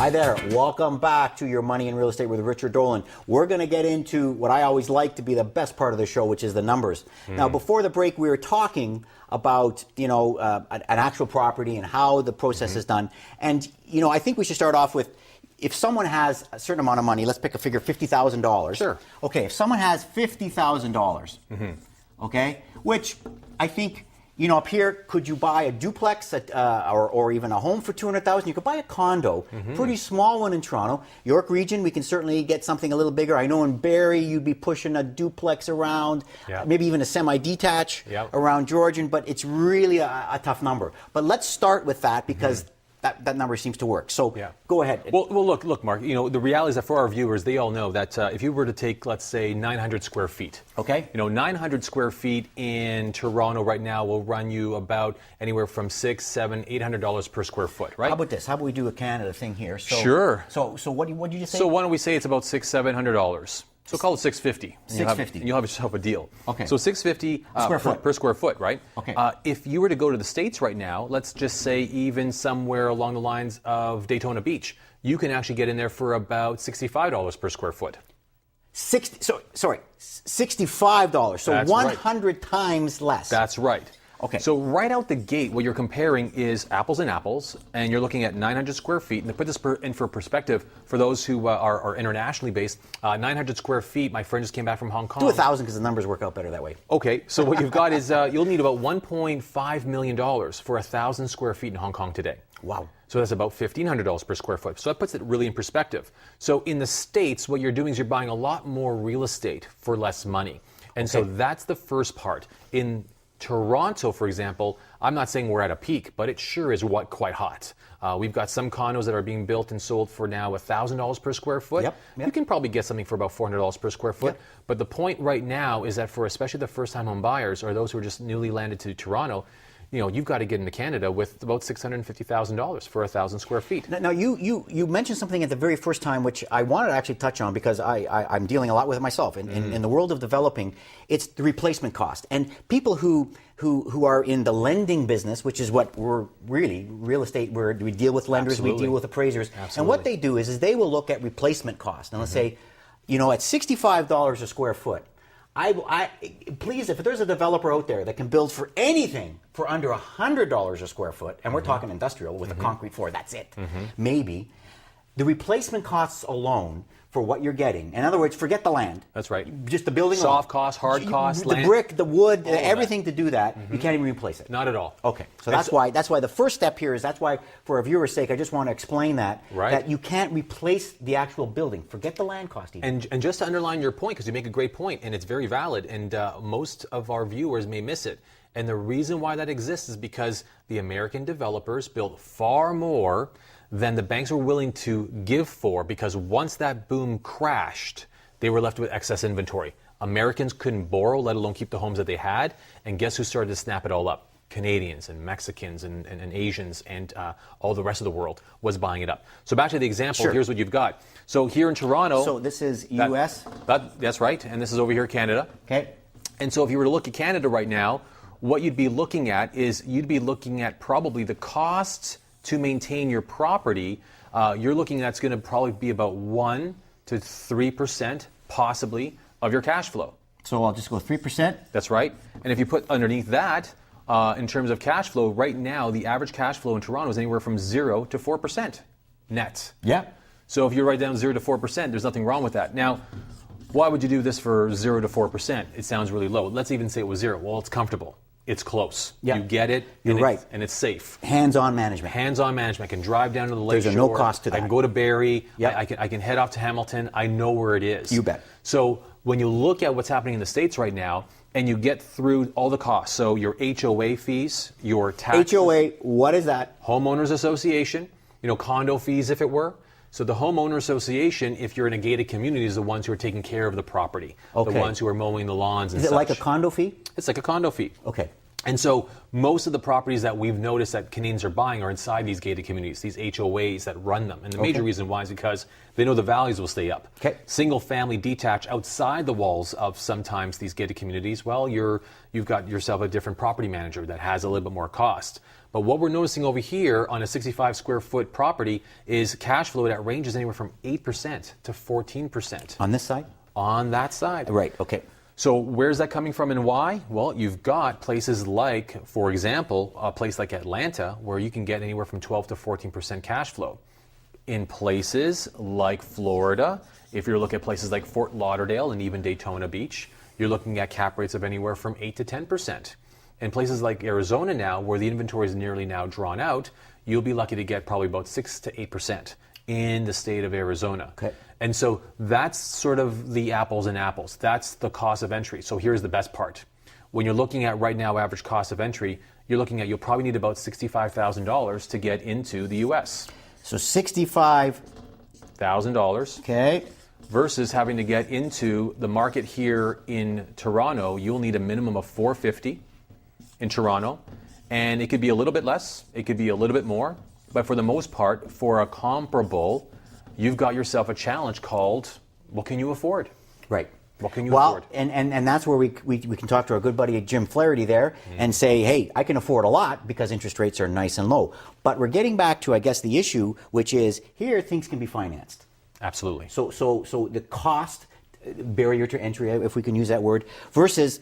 Hi there. Welcome back to Your Money in Real Estate with Richard Dolan. We're going to get into what I always like to be the best part of the show, which is the numbers. Now, before the break, we were talking about, an actual property and how the process is done. And, I think we should start off with, if someone has a certain amount of money, let's pick a figure, $50,000. Sure. Okay, if someone has $50,000, okay, which I think, up here, could you buy a duplex or even a home for $200,000? You could buy a condo, pretty small one in Toronto. York Region, we can certainly get something a little bigger. I know in Barrie, you'd be pushing a duplex around, maybe even a semi-detached around Georgian, but it's really a tough number. But let's start with that because that number seems to work. So go ahead. Well, look, Mark, the reality is that for our viewers, they all know that if you were to take, let's say, 900 square feet. Okay. 900 square feet in Toronto right now will run you about anywhere from $600, $700, $800 per square foot, right? How about this? How about we do a Canada thing here? Sure. So what did you just say? So why don't we say it's about $600, $700? So call it $650. $650. And you'll have yourself a deal. Okay. So $650 per square foot, right? Okay. If you were to go to the States right now, let's just say even somewhere along the lines of Daytona Beach, you can actually get in there for about $65 per square foot. $65. So That's 100 times less. That's right. Okay. So right out the gate, what you're comparing is apples and apples, and you're looking at 900 square feet. And to put this in for perspective, for those who are internationally based, 900 square feet, my friend just came back from Hong Kong. Do 1,000 because the numbers work out better that way. Okay, so what you've got is you'll need about $1.5 million for 1,000 square feet in Hong Kong today. Wow. So that's about $1,500 per square foot. So that puts it really in perspective. So in the States, what you're doing is you're buying a lot more real estate for less money. And so that's the first part. In Toronto, for example, I'm not saying we're at a peak, but it sure is quite hot. We've got some condos that are being built and sold for now $1,000 per square foot. Yep. You can probably get something for about $400 per square foot. Yep. But the point right now is that for especially the first-time home buyers or those who are just newly landed to Toronto, you've got to get into Canada with about $650,000 for 1,000 square feet. Now you mentioned something at the very first time, which I wanted to actually touch on because I'm dealing a lot with it myself. In the world of developing, it's the replacement cost. And people who are in the lending business, which is what we're really, real estate, where we deal with lenders, Absolutely. we deal with appraisers. Absolutely. And what they do is they will look at replacement cost. And let's say, at $65 a square foot, please, if there's a developer out there that can build for anything for under $100 a square foot, and we're talking industrial with a concrete floor, that's it, maybe, the replacement costs alone for what you're getting, in other words, forget the land. That's right. Just the building Soft alone. cost, hard cost, the land. brick, the wood, All of everything to do that, you can't even replace it. Not at all. Okay, so that's why the first step here is, that's why, for a viewer's sake, I just want to explain that, that you can't replace the actual building. Forget the land cost even. And just to underline your point, because you make a great point, and it's very valid, and most of our viewers may miss it. And the reason why that exists is because the American developers built far more than the banks were willing to give for, because once that boom crashed, they were left with excess inventory. Americans couldn't borrow, let alone keep the homes that they had, and guess who started to snap it all up? Canadians and Mexicans and Asians and all the rest of the world was buying it up. So back to the example, here's what you've got. So here in Toronto... So this is U.S.? That's right, and this is over here Canada. Okay. And so if you were to look at Canada right now, what you'd be looking at is you'd be looking at probably the costs to maintain your property. You're looking at it's going to probably be about 1 to 3% possibly of your cash flow. So I'll just go 3%? That's right. And if you put underneath that, in terms of cash flow, right now the average cash flow in Toronto is anywhere from 0 to 4% net. Yeah. So if you write down 0 to 4%, there's nothing wrong with that. Now, why would you do this for 0 to 4%? It sounds really low. Let's even say it was 0. Well, it's comfortable. It's close. Yeah. You get it. You're right. And it's safe. Hands-on management. Hands-on management. I can drive down to the lake There's shore. no cost to that. I can go to Barrie. Yep. I can head off to Hamilton. I know where it is. You bet. So when you look at what's happening in the States right now, and you get through all the costs, so your HOA fees, your taxes. HOA, what is that? Homeowners Association, condo fees if it were. So the homeowner association, if you're in a gated community, is the ones who are taking care of the property. Okay. The ones who are mowing the lawns and Is it such. like a condo fee? It's like a condo fee. Okay. And so most of the properties that we've noticed that Canadians are buying are inside these gated communities, these HOAs that run them. And the major reason why is because they know the values will stay up. Okay. Single family detached outside the walls of sometimes these gated communities, well, you've got yourself a different property manager that has a little bit more cost. But what we're noticing over here on a 65 square foot property is cash flow that ranges anywhere from 8% to 14%. On this side? On that side. Right, okay. So where's that coming from and why? Well, you've got places like, for example, a place like Atlanta where you can get anywhere from 12 to 14% cash flow. In places like Florida, if you're looking at places like Fort Lauderdale and even Daytona Beach, you're looking at cap rates of anywhere from 8 to 10%. In places like Arizona now, where the inventory is nearly now drawn out, you'll be lucky to get probably about 6 to 8% in the state of Arizona. Okay. And so that's sort of the apples and apples. That's the cost of entry. So here's the best part. When you're looking at right now average cost of entry, you're looking at you'll probably need about $65,000 to get into the U.S. So $65,000. $1,000. Okay. Versus having to get into the market here in Toronto, you'll need a minimum of $450 in Toronto. And it could be a little bit less, it could be a little bit more. But for the most part, for a comparable, you've got yourself a challenge called, what can you afford? Right. What can you well, afford? And that's where we can talk to our good buddy Jim Flaherty there and say, hey, I can afford a lot because interest rates are nice and low. But we're getting back to, I guess, the issue, which is here things can be financed. Absolutely. So the cost barrier to entry, if we can use that word, versus,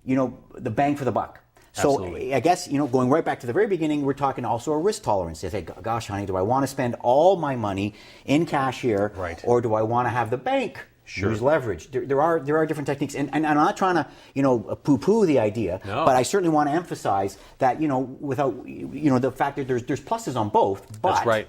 the bang for the buck. So Absolutely. I guess, going right back to the very beginning, we're talking also a risk tolerance. They say, gosh, honey, do I want to spend all my money in cash here, Right. or do I want to have the bank use leverage? There are different techniques, and I'm not trying to poo-poo the idea, No. but I certainly want to emphasize that without the fact that there's pluses on both. But That's right.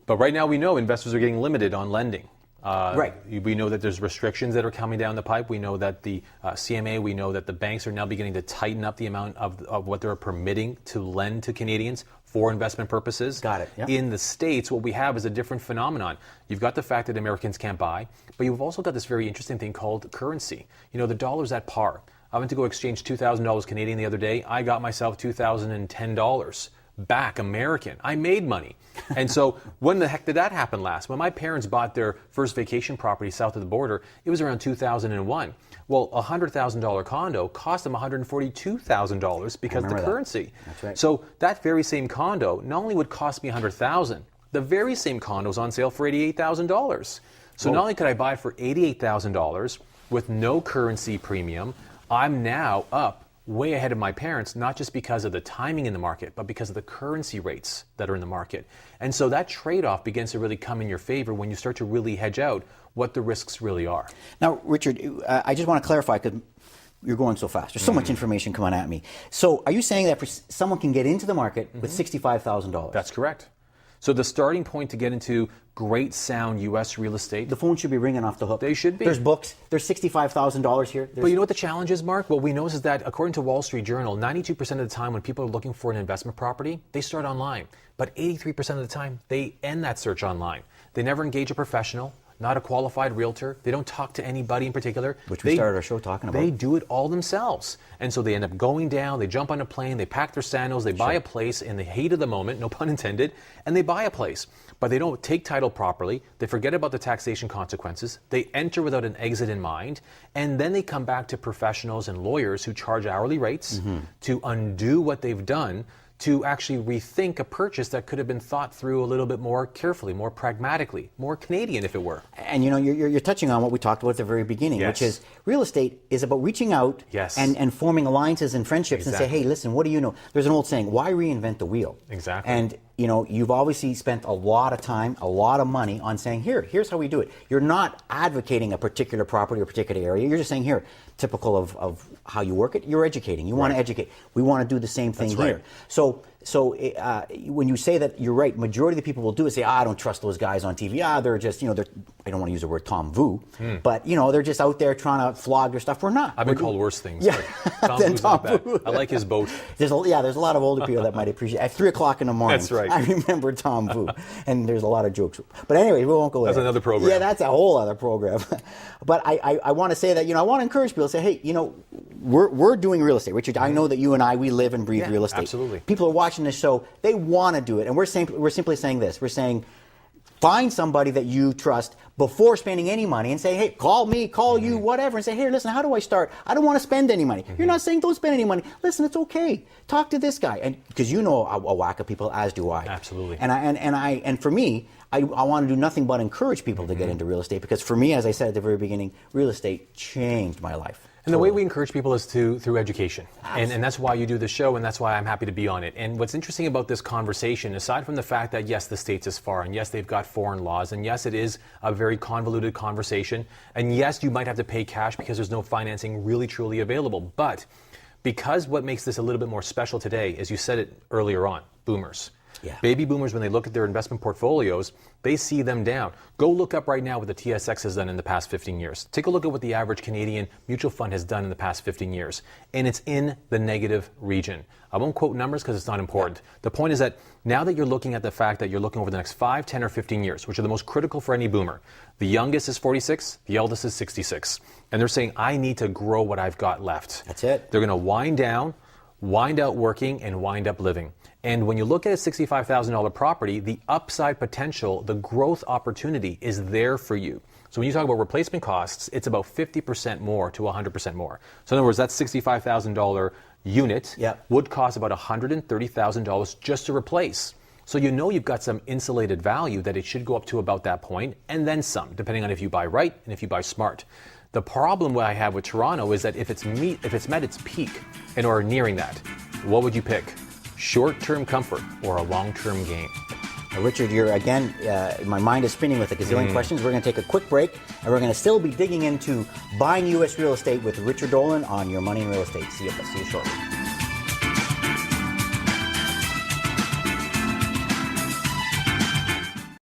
But right now we know investors are getting limited on lending. Right. We know that there's restrictions that are coming down the pipe. We know that the CMA, we know that the banks are now beginning to tighten up the amount of what they're permitting to lend to Canadians for investment purposes. Got it. Yep. In the States, what we have is a different phenomenon. You've got the fact that Americans can't buy, but you've also got this very interesting thing called currency. The dollar's at par. I went to go exchange $2,000 Canadian the other day. I got myself $2,010 back American. I made money. And so when the heck did that happen last? When my parents bought their first vacation property south of the border, it was around 2001. Well, a $100,000 condo cost them $142,000 because of the currency. That's right. So that very same condo not only would cost me $100,000, the very same condo is on sale for $88,000. So not only could I buy for $88,000 with no currency premium, I'm now up way ahead of my parents, not just because of the timing in the market, but because of the currency rates that are in the market. And so that trade-off begins to really come in your favor when you start to really hedge out what the risks really are. Now, Richard, I just want to clarify because you're going so fast. There's so much information coming at me. So are you saying that someone can get into the market with $65,000? That's correct. So the starting point to get into great sound U.S. real estate. The phone should be ringing off the hook. They should be. There's books. There's $65,000 here. But you know what the challenge is, Mark? What we know is that according to Wall Street Journal, 92% of the time when people are looking for an investment property, they start online. But 83% of the time, they end that search online. They never engage a professional, not a qualified realtor. They don't talk to anybody in particular. Which we started our show talking about. They do it all themselves. And so they end up going down, they jump on a plane, they pack their sandals, they buy a place in the heat of the moment, no pun intended, and they buy a place. But they don't take title properly, they forget about the taxation consequences, they enter without an exit in mind, and then they come back to professionals and lawyers who charge hourly rates to undo what they've done, to actually rethink a purchase that could have been thought through a little bit more carefully, more pragmatically, more Canadian if it were. And you're touching on what we talked about at the very beginning, Yes. which is real estate is about reaching out Yes. and forming alliances and friendships and say, Exactly. hey, listen, what do you know? There's an old saying, why reinvent the wheel? Exactly. And you've obviously spent a lot of time, a lot of money on saying, here's how we do it. You're not advocating a particular property or particular area. You're just saying, here, typical of how you work it, you're educating. You want to educate. We want to do the same thing That's here. right. So when you say that, you're right, majority of the people will do it, say, I don't trust those guys on TV. They're just, I don't want to use the word Tom Vu, but, they're just out there trying to flog their stuff. We're not. I've been called worse things. Yeah. But Tom Than Vu's Tom not bad. Vu. I like his boat. There's a lot of older people that might appreciate it. At 3 o'clock in the morning. That's right. I remember Tom Vu. And there's a lot of jokes. But anyway, we won't go there. That's another program. Yeah, that's a whole other program. But I want to say that, I want to encourage people to say, hey, we're doing real estate. Richard, I know that you and we live and breathe real estate. Absolutely. People are watching this show. They want to do it. And we're simply saying this. We're saying, find somebody that you trust before spending any money and say, hey, call me, call you, whatever, and say, hey, listen, how do I start? I don't want to spend any money. You're not saying don't spend any money. Listen, it's okay. Talk to this guy, and because you know a whack of people, as do I. Absolutely. And for me, I want to do nothing but encourage people to get into real estate, because for me, as I said at the very beginning, real estate changed my life. And the way we encourage people is through education. And that's why you do the show, and that's why I'm happy to be on it. And what's interesting about this conversation, aside from the fact that, yes, the States is far, and yes, they've got foreign laws, and yes, it is a very convoluted conversation, and yes, you might have to pay cash because there's no financing really truly available. But because what makes this a little bit more special today, as you said it earlier on, boomers. Yeah. Baby boomers, when they look at their investment portfolios, they see them down. Go look up right now what the TSX has done in the past 15 years. Take a look at what the average Canadian mutual fund has done in the past 15 years. And it's in the negative region. I won't quote numbers because it's not important. The point is that now that you're looking at the fact that you're looking over the next 5, 10, or 15 years, which are the most critical for any boomer, the youngest is 46, the eldest is 66. And they're saying, I need to grow what I've got left. That's it. They're going to wind down, wind out working, and wind up living. And when you look at a $65,000 property, the upside potential, the growth opportunity is there for you. So when you talk about replacement costs, it's about 50% more to 100% more. So in other words, that $65,000 unit would cost about $130,000 just to replace. So you know you've got some insulated value that it should go up to about that point, and then some, depending on if you buy right and if you buy smart. The problem I have with Toronto is that if it's met its peak and or nearing that, what would you pick? Short-term comfort or a long-term gain? Richard, you're again, my mind is spinning with a gazillion questions. We're going to take a quick break, and we're going to still be digging into buying U.S. real estate with Richard Dolan on Your Money in Real Estate. See you shortly.